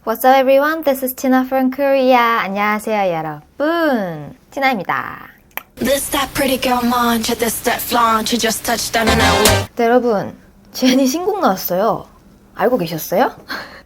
What's up everyone? This is Tina from Korea. 안녕하세요 여러분. 티나입니다. This that pretty girl munch, this that flaunt, you just touched down in LA. 네, 여러분, 제니 신곡 나왔어요. 알고 계셨어요?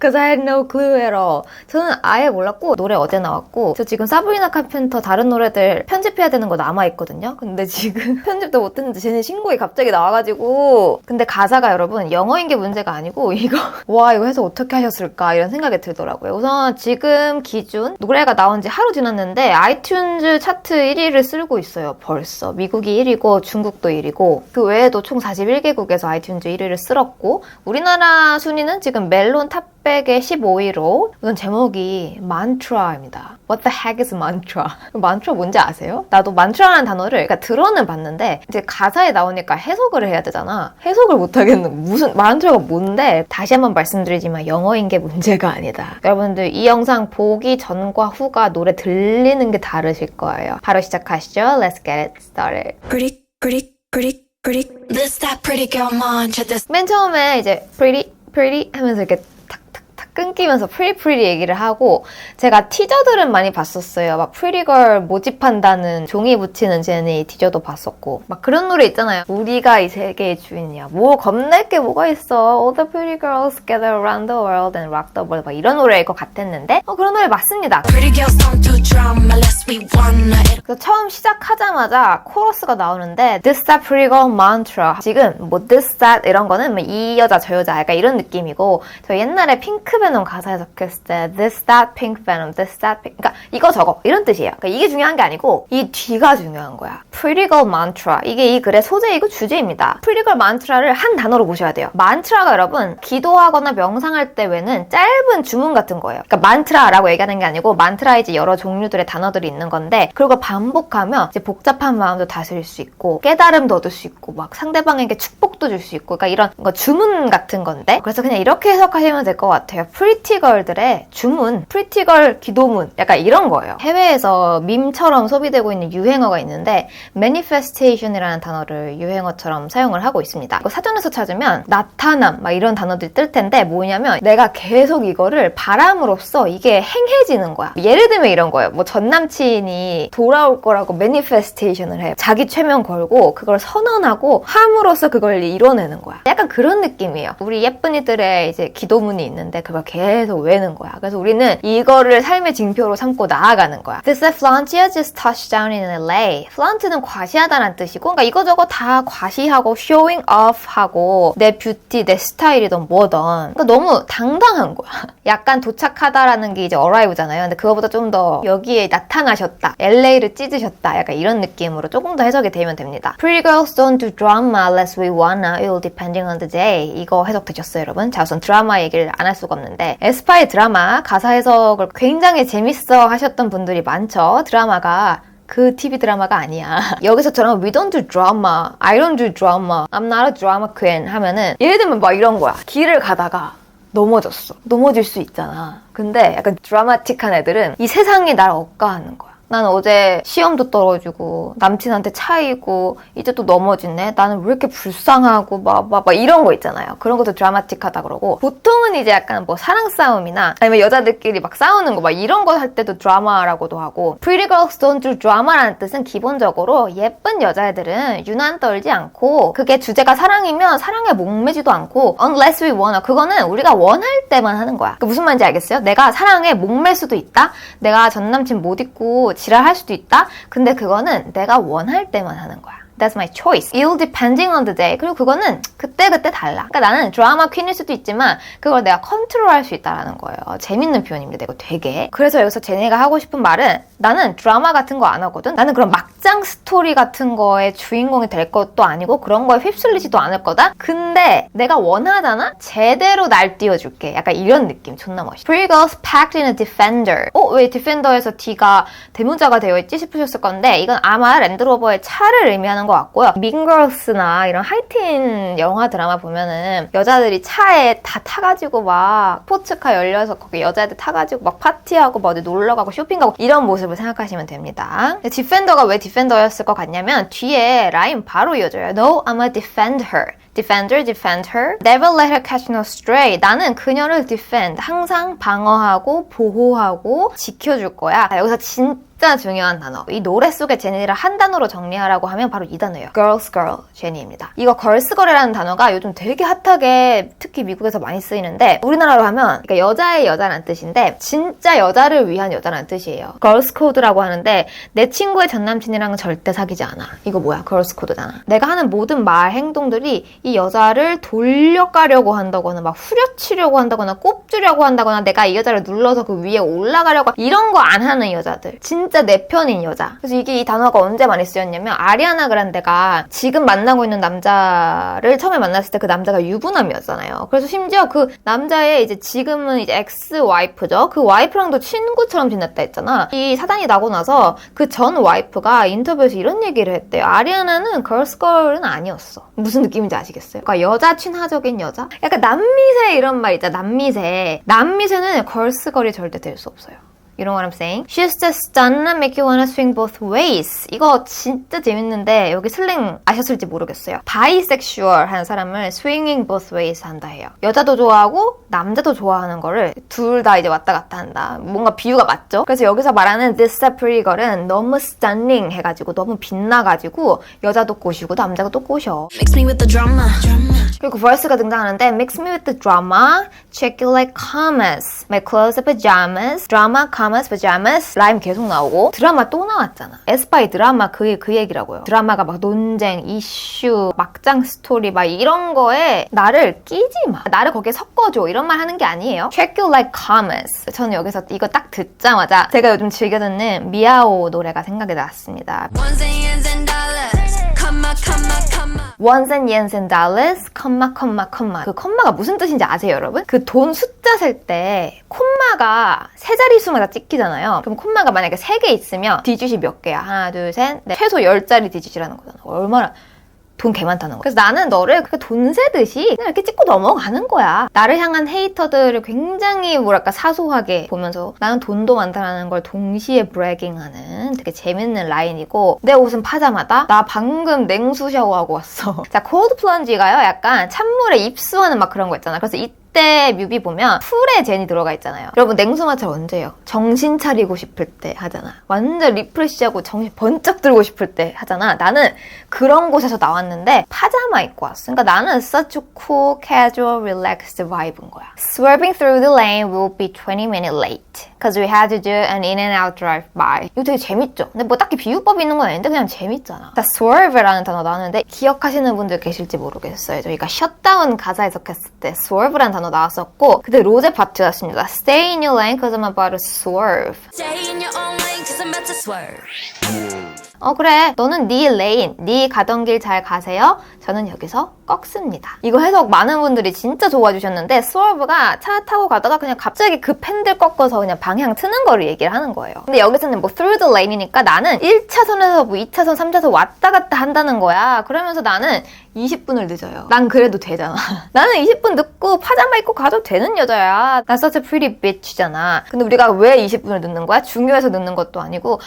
Cause I had no clue at all. 저는 아예 몰랐고 노래 어제 나왔고 저 지금 사브리나 카펜터 다른 노래들 편집해야 되는 거 남아있거든요. 근데 지금 편집도 못했는데 제니 신곡이 갑자기 나와가지고 근데 가사가 여러분 영어인 게 문제가 아니고 이거 와 이거 해서 어떻게 하셨을까 이런 생각이 들더라고요. 우선 지금 기준 노래가 나온 지 하루 지났는데 아이튠즈 차트 1위를 쓸고 있어요. 벌써 미국이 1위고 중국도 1위고 그 외에도 총 41개국에서 아이튠즈 1위를 쓸었고 우리나라 순위는 지금 멜론 탑 100의 15위로 우선 제목이 만트라입니다. What the heck is mantra? 만트라 뭔지 아세요? 나도 만트라라는 단어를 그러니까 들어는 봤는데 이제 가사에 나오니까 해석을 해야 되잖아. 해석을 못하겠는 무슨 만트라가 뭔데? 다시 한번 말씀드리지만 영어인 게 문제가 아니다. 여러분들 이 영상 보기 전과 후가 노래 들리는 게 다르실 거예요. 바로 시작하시죠. Let's get it started. Pretty, pretty, pretty, pretty. This that pretty girl munch, this. 맨 처음에 이제 pretty 하면서 이렇게 끊기면서 pretty 얘기를 하고 제가 티저들은 많이 봤었어요. 막 pretty girl 모집한다는 종이 붙이는 제니 티저도 봤었고 막 그런 노래 있잖아요. 우리가 이 세계의 주인이야. 뭐 겁낼 게 뭐가 있어. All the pretty girls gather around the world and rock the world 막 이런 노래일 것 같았는데 그런 노래 맞습니다. Pretty girls don't do drama unless we wanna. 그래서 처음 시작하자마자 코러스가 나오는데 This that pretty girl mantra 지금 뭐 this that 이런 거는 뭐 이 여자 저 여자 약간 이런 느낌이고 저 옛날에 핑크 베놈 가사에 적혔을 때 This that pink venom, this that pink 그러니까 이거 저거 이런 뜻이에요. 그러니까 이게 중요한 게 아니고 이 뒤가 중요한 거야. Pretty girl mantra 이게 이 글의 소재이고 주제입니다. Pretty girl mantra를 한 단어로 보셔야 돼요. 만트라가 여러분 기도하거나 명상할 때 외는 짧은 주문 같은 거예요. 그러니까 만트라라고 얘기하는 게 아니고 만트라에 이제 여러 종류들의 단어들이 있는 건데 그걸 반복하면 이제 복잡한 마음도 다스릴 수 있고 깨달음도 얻을 수 있고 막 상대방에게 축복도 줄 수 있고 그러니까 이런 거 주문 같은 건데 그래서 그냥 이렇게 해석하시면 될 것 같아요. 프리티 걸들의 주문, 프리티 걸 기도문 약간 이런 거예요. 해외에서 밈처럼 소비되고 있는 유행어가 있는데 manifestation이라는 단어를 유행어처럼 사용을 하고 있습니다. 이거 사전에서 찾으면 나타남 막 이런 단어들이 뜰 텐데 뭐냐면 내가 계속 이거를 바람으로써 이게 행해지는 거야. 예를 들면 이런 거예요. 뭐 전 남친이 돌아올 거라고 manifestation을 해요. 자기 최면 걸고 그걸 선언하고 함으로써 그걸 이뤄내는 거야. 약간 그런 느낌이에요. 우리 예쁜이들의 이제 기도문이 있는데 그걸 계속 외는 거야. 그래서 우리는 이거를 삶의 징표로 삼고 나아가는 거야. This flaunt just touched down in LA. flaunt는 과시하다는 뜻이고 그러니까 이거저거 다 과시하고 showing off 하고 내 뷰티, 내 스타일이든 뭐든 그러니까 너무 당당한 거야. 약간 도착하다라는 게 이제 arrive잖아요. 근데 그거보다 좀 더 여기에 나타나셨다. LA를 찢으셨다. 약간 이런 느낌으로 조금 더 해석이 되면 됩니다. Pretty girls don't do drama unless we wanna. It will depending on the day. 이거 해석 되셨어요, 여러분? 자, 우선 드라마 얘기를 안 할 수가 없는데 에스파의 드라마 가사 해석을 굉장히 재밌어 하셨던 분들이 많죠. 드라마가 그 TV 드라마가 아니야. 여기서처럼 We don't do drama, I don't do drama, I'm not a drama queen 하면은 예를 들면 막 이런 거야. 길을 가다가 넘어졌어. 넘어질 수 있잖아. 근데 약간 드라마틱한 애들은 이 세상이 날 억까하는 거야. 난 어제 시험도 떨어지고 남친한테 차이고 이제 또 넘어지네. 나는 왜 이렇게 불쌍하고 막 이런 거 있잖아요. 그런 것도 드라마틱하다 그러고 보통은 이제 약간 뭐 사랑 싸움이나 아니면 여자들끼리 막 싸우는 거 막 이런 거 할 때도 드라마라고도 하고 Pretty girls don't do drama라는 뜻은 기본적으로 예쁜 여자애들은 유난 떨지 않고 그게 주제가 사랑이면 사랑에 목매지도 않고 unless we wanna 그거는 우리가 원할 때만 하는 거야. 그러니까 무슨 말인지 알겠어요? 내가 사랑에 목맬 수도 있다. 내가 전 남친 못 잊고 지랄할 수도 있다? 근데 그거는 내가 원할 때만 하는 거야. That's my choice. It'll depending on the day. 그리고 그거는 그때그때 달라. 그러니까 나는 드라마 퀸일 수도 있지만 그걸 내가 컨트롤할 수 있다는 거예요. 재밌는 표현입니다. 이거 되게. 그래서 여기서 제니가 하고 싶은 말은 나는 드라마 같은 거 안 하거든. 나는 그런 막장 스토리 같은 거에 주인공이 될 것도 아니고 그런 거에 휩쓸리지도 않을 거다. 근데 내가 원하잖아? 제대로 날 띄워줄게. 약간 이런 느낌. 존나 멋있어. Pretty girls packed in a defender. 왜 디펜더에서 D가 대문자가 되어 있지 싶으셨을 건데 이건 아마 랜드로버의 차를 의미하는 것 같고요. 민걸스나 이런 하이틴 영화 드라마 보면은 여자들이 차에 다 타가지고 막 스포츠카 열려서 거기 여자애들 타가지고 막 파티하고 뭐 어디 놀러가고 쇼핑가고 이런 모습을 생각하시면 됩니다. 디펜더가 왜 디펜더였을 것 같냐면 뒤에 라인 바로 이어져요. No, I'm a defender. defender, defend her. Never let her catch no stray. 나는 그녀를 defend, 항상 방어하고 보호하고 지켜줄 거야. 여기서 진짜 중요한 단어. 이 노래 속의 제니를 한 단어로 정리하라고 하면 바로 이 단어예요. Girls Girl 제니입니다. 이거 Girls Girl이라는 단어가 요즘 되게 핫하게 특히 미국에서 많이 쓰이는데 우리나라로 하면 그러니까 여자의 여자라는 뜻인데 진짜 여자를 위한 여자라는 뜻이에요. Girls Code라고 하는데 내 친구의 전남친이랑은 절대 사귀지 않아. 이거 뭐야? Girls Code잖아. 내가 하는 모든 말, 행동들이 이 여자를 돌려가려고 한다거나 막 후려치려고 한다거나 꼽주려고 한다거나 내가 이 여자를 눌러서 그 위에 올라가려고 이런 거 안 하는 여자들. 진짜 내 편인 여자. 그래서 이게 이 단어가 언제 많이 쓰였냐면 아리아나 그란데가 지금 만나고 있는 남자를 처음에 만났을 때 그 남자가 유부남이었잖아요. 그래서 심지어 그 남자의 이제 지금은 이제 엑스 와이프죠. 그 와이프랑도 친구처럼 지냈다 했잖아. 이 사단이 나고 나서 그 전 와이프가 인터뷰에서 이런 얘기를 했대요. 아리아나는 걸스걸은 아니었어. 무슨 느낌인지 아시겠어요? 그러니까 여자 친화적인 여자? 약간 남미세 이런 말 있잖아. 남미세. 남미세는 걸스걸이 절대 될 수 없어요. You know what I'm saying? She's just gonna make you wanna swing both ways. 이거 진짜 재밌는데 여기 슬랭 아셨을지 모르겠어요. Bisexual 하는 사람을 swinging both ways 한다 해요. 여자도 좋아하고 남자도 좋아하는 거를 둘 다 이제 왔다 갔다 한다. 뭔가 비유가 맞죠? 그래서 여기서 말하는 this pretty girl은 너무 stunning 해가지고 너무 빛나가지고 여자도 꼬시고 남자가 또 꼬셔. Mix me with the drama. 그리고 verse가 등장하는데 Mix me with the drama, check you like commas, my clothes are pajamas, drama, commas, pajamas 라임 계속 나오고 드라마 또 나왔잖아. 에스파이 드라마 그 얘기라고요. 드라마가 막 논쟁, 이슈, 막장 스토리 막 이런 거에 나를 끼지 마. 나를 거기에 섞어줘. 이런 말 하는 게 아니에요. Check you like commas. 저는 여기서 이거 딱 듣자마자 제가 요즘 즐겨 듣는 미아오 노래가 생각이 났습니다. Ones and yens and dollars. Comma, comma, comma. Ones and yens and dollars, 컴마, 컴마, 컴마. 그 컴마가 무슨 뜻인지 아세요, 여러분? 그 돈 숫자 셀 때 콤마가 세 자릿수마다 찍히잖아요. 그럼 콤마가 만약에 3개 있으면 디짓이 몇 개야? 하나, 둘, 셋, 넷. 최소 10자리 디짓이라는 거잖아. 얼마나 돈 개 많다는 거. 그래서 나는 너를 그렇게 돈 세듯이 그냥 이렇게 찍고 넘어가는 거야. 나를 향한 헤이터들을 굉장히 뭐랄까 사소하게 보면서 나는 돈도 많다라는 걸 동시에 브래깅하는 되게 재밌는 라인이고 내 옷은 파자마다 나 방금 냉수 샤워하고 왔어. 자, 콜드 플런지가요 약간 찬물에 입수하는 막 그런 거 있잖아. 그래서 이때 뮤비 보면 풀에 제니 들어가 있잖아요. 여러분 냉수 마찰 언제 해요? 정신 차리고 싶을 때 하잖아. 완전 리프레시하고 정신 번쩍 들고 싶을 때 하잖아. 나는 그런 곳에서 나왔는데 파자마 입고 왔어. 그러니까 나는 such a cool, casual, relaxed vibe인 거야. Swerving through the lane will be 20 minutes late. Cause we had to do an in and out drive by. 이거 되게 재밌죠? 근데 뭐 딱히 비유법이 있는 건 아닌데 그냥 재밌잖아. 자, swerve라는 단어 나왔는데 기억하시는 분들 계실지 모르겠어요. 저희가 셧다운 가사 해석했을 때 swerve라는 단어 나왔었고 그때 로제 파트였습니다. Stay in your lane cause I'm about to swerve. Stay in your own lane, cause I'm about to swerve. 그래. 너는 네 레인, 네 가던 길 잘 가세요. 저는 여기서 꺾습니다. 이거 해석 많은 분들이 진짜 좋아해 주셨는데 swerve가 차 타고 가다가 그냥 갑자기 그 펜들 꺾어서 그냥 방향 트는 거를 얘기를 하는 거예요. 근데 여기서는 뭐 through the lane이니까 나는 1차선에서 뭐 2차선, 3차선 왔다 갔다 한다는 거야. 그러면서 나는 20분을 늦어요. 난 그래도 되잖아. 나는 20분 늦고 파자마 입고 가도 되는 여자야. 난 such a pretty bitch잖아. 근데 우리가 왜 20분을 늦는 거야? 중요해서 늦는 것도 아니고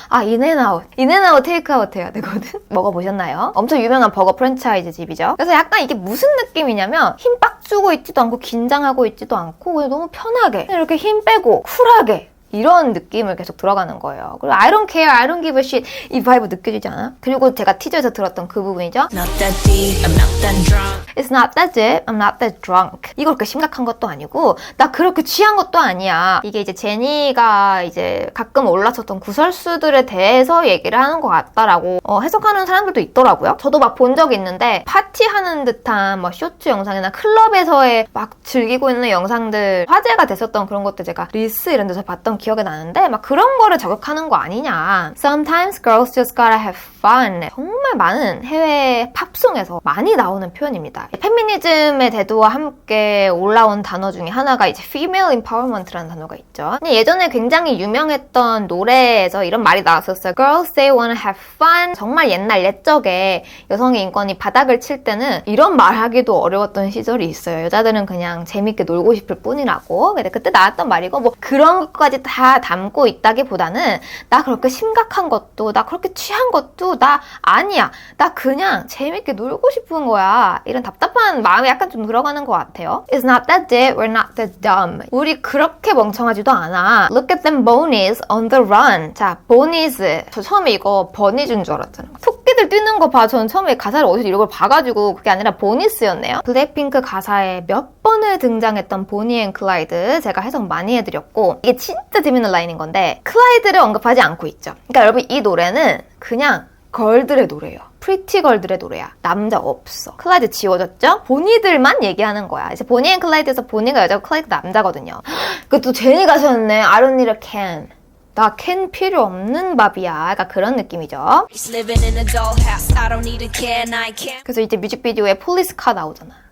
인앤아웃 테이크아웃 해야 되거든? 먹어보셨나요? 엄청 유명한 버거 프랜차이즈 집이죠. 그래서 약간 이게 무슨 느낌이냐면 힘 빡 주고 있지도 않고 긴장하고 있지도 않고 그냥 너무 편하게 그냥 이렇게 힘 빼고 쿨하게 이런 느낌을 계속 들어가는 거예요. 그리고 I don't care, I don't give a shit 이 바이브 느껴지지 않아? 그리고 제가 티저에서 들었던 그 부분이죠. Not that deep, I'm not that drunk. It's not that deep, I'm not that drunk. 이거 그렇게 심각한 것도 아니고 나 그렇게 취한 것도 아니야. 이게 이제 제니가 이제 가끔 올라섰던 구설수들에 대해서 얘기를 하는 것 같다라고 해석하는 사람들도 있더라고요. 저도 막 본 적이 있는데 파티하는 듯한 뭐 쇼츠 영상이나 클럽에서의 막 즐기고 있는 영상들 화제가 됐었던 그런 것들 제가 릴스 이런 데서 봤던 기억이 나는데 막 그런 거를 저격하는 거 아니냐. Sometimes girls just gotta have fun. 정말 많은 해외 팝송에서 많이 나오는 표현입니다. 페미니즘의 대두와 함께 올라온 단어 중에 하나가 이제 female empowerment라는 단어가 있죠. 예전에 굉장히 유명했던 노래에서 이런 말이 나왔었어요. Girls they wanna have fun. 정말 옛날 옛적에 여성의 인권이 바닥을 칠 때는 이런 말하기도 어려웠던 시절이 있어요. 여자들은 그냥 재밌게 놀고 싶을 뿐이라고. 근데 그때 나왔던 말이고 뭐 그런 것까지 다 담고 있다기보다는 나 그렇게 심각한 것도 나 그렇게 취한 것도 나 아니야. 나 그냥 재밌게 놀고 싶은 거야. 이런 답답한 마음이 약간 좀 들어가는 것 같아요. It's not that deep, we're not that dumb. 우리 그렇게 멍청하지도 않아. Look at them bunnies on the run. 자, bunnies. 저 처음에 이거 버니즈인 줄 알았잖아요. 토끼들 뛰는 거 봐. 저는 처음에 가사를 어디서 이런 걸 봐가지고 그게 아니라 보니스였네요. 블랙핑크 가사에 몇 번을 등장했던 보니 앤 클라이드 제가 해석 많이 해드렸고 이게 진짜 재밌는 라인인 건데 클라이드를 언급하지 않고 있죠. 그러니까 여러분 이 노래는 그냥 걸들의 노래예요. 프리티 걸들의 노래야. 남자 없어. 클라이드 지워졌죠? 보니들만 얘기하는 거야. 이제 보니 앤 클라이드에서 보니가 여자고 클라이드 남자거든요. 그것도 제니 가셨네. I don't need a can. 나 캔 필요 없는 밥이야. 약간 그런 느낌이죠. He's living in a dollhouse. I don't need a can, I can't. 그래서 이제 뮤직비디오에 폴리스카 나오잖아.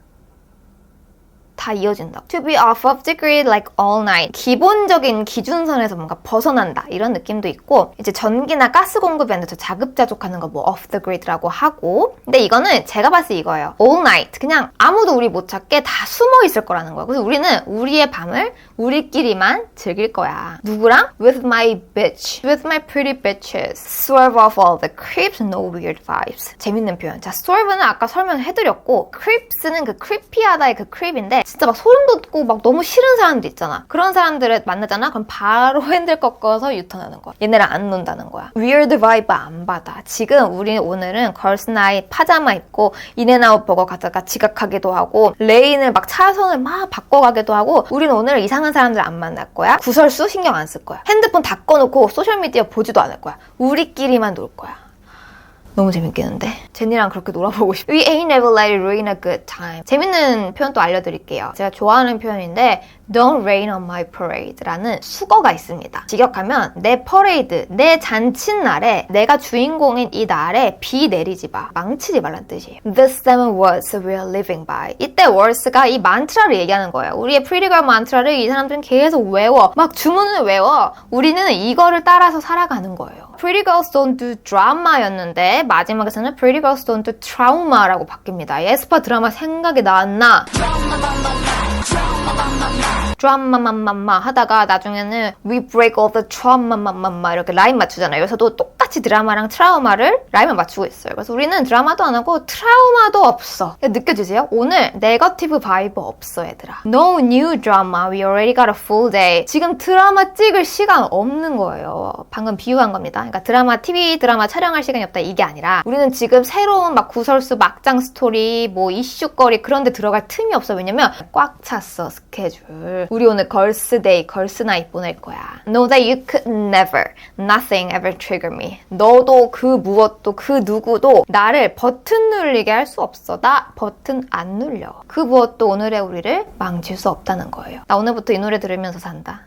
다 이어진다. To be off of the grid like all night. 기본적인 기준선에서 뭔가 벗어난다. 이런 느낌도 있고 이제 전기나 가스 공급이 안 돼서 자급자족하는 거 뭐 off the grid라고 하고 근데 이거는 제가 봤을 때 이거예요. all night. 그냥 아무도 우리 못 찾게 다 숨어 있을 거라는 거야. 그래서 우리는 우리의 밤을 우리끼리만 즐길 거야. 누구랑? With my bitch. With my pretty bitches. Swerve off all the creeps, no weird vibes. 재밌는 표현. 자, swerve는 아까 설명해드렸고 creeps는 그 creepy하다의 그 creep인데 진짜 막 소름 돋고 막 너무 싫은 사람들 있잖아. 그런 사람들을 만나잖아? 그럼 바로 핸들 꺾어서 유턴하는 거야. 얘네랑 안 논다는 거야. Weird vibe 안 받아. 지금 우리 오늘은 걸스 나잇 파자마 입고 인앤아웃 버거 가다가 지각하기도 하고 레인을 막 차선을 막 바꿔가기도 하고 우리는 오늘 이상한 사람들 안 만날 거야. 구설수 신경 안 쓸 거야. 핸드폰 다 꺼놓고 소셜미디어 보지도 않을 거야. 우리끼리만 놀 거야. 너무 재밌겠는데? 제니랑 그렇게 놀아보고 싶어. We ain't never let it ruin a good time. 재밌는 표현 또 알려드릴게요. 제가 좋아하는 표현인데 Don't rain on my parade라는 수거가 있습니다. 직역하면 내 퍼레이드, 내 잔칫날에 내가 주인공인 이 날에 비 내리지 마. 망치지 말란 뜻이에요. The seven words we are living by. 이때 words가 이 만트라를 얘기하는 거예요. 우리의 Pretty Girl 만트라를 이 사람들은 계속 외워. 막 주문을 외워. 우리는 이거를 따라서 살아가는 거예요. Pretty Girls Don't Do Drama였는데 마지막에서는 Pretty Girls Don't Do Trauma라고 바뀝니다. 에스파 드라마 생각이 나왔나? 드라마맘맘마 하다가 나중에는 We break all the trauma 이렇게 라인 맞추잖아요. 여기서도 똑같이 드라마랑 트라우마를 라인을 맞추고 있어요. 그래서 우리는 드라마도 안 하고 트라우마도 없어. 느껴지세요? 오늘 네거티브 바이브 없어 얘들아. No new drama. We already got a full day. 지금 드라마 찍을 시간 없는 거예요. 방금 비유한 겁니다. 그러니까 드라마, TV 드라마 촬영할 시간이 없다 이게 아니라 우리는 지금 새로운 막 구설수, 막장 스토리, 뭐 이슈거리 그런 데 들어갈 틈이 없어. 왜냐면 꽉 찼어 스케줄. 우리 오늘 걸스데이, 걸스나잇 보낼 거야. Know that you could never, nothing ever trigger me. 너도 그 무엇도 그 누구도 나를 버튼 누르게 할 수 없어. 나 버튼 안 눌려. 그 무엇도 오늘의 우리를 망칠 수 없다는 거예요. 나 오늘부터 이 노래 들으면서 산다.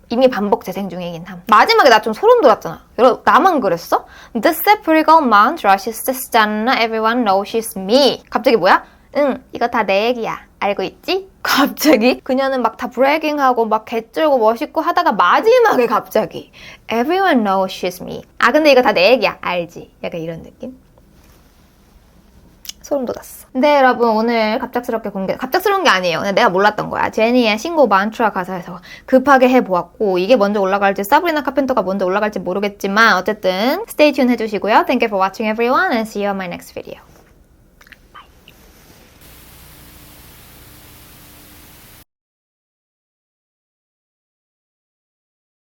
이미 반복 재생 중이긴 함. 마지막에 나 좀 소름 돋았잖아. 여러분 나만 그랬어? This is a pretty girl mantra. She's just done. Everyone knows she's me. 갑자기 뭐야? 응, 이거 다 내 얘기야. 알고 있지? 갑자기 그녀는 막 다 브래깅하고 막 개쩔고 멋있고 하다가 마지막에 갑자기 Everyone knows she's me. 아 근데 이거 다 내 얘기야. 알지? 약간 이런 느낌? 소름 돋았어. 네 여러분 오늘 갑작스럽게 갑작스러운 게 아니에요. 그냥 내가 몰랐던 거야. 제니의 신곡 만트라 가사에서 급하게 해보았고 이게 먼저 올라갈지 사브리나 카펜터가 먼저 올라갈지 모르겠지만 어쨌든 stay tuned 해주시고요. Thank you for watching everyone and see you on my next video.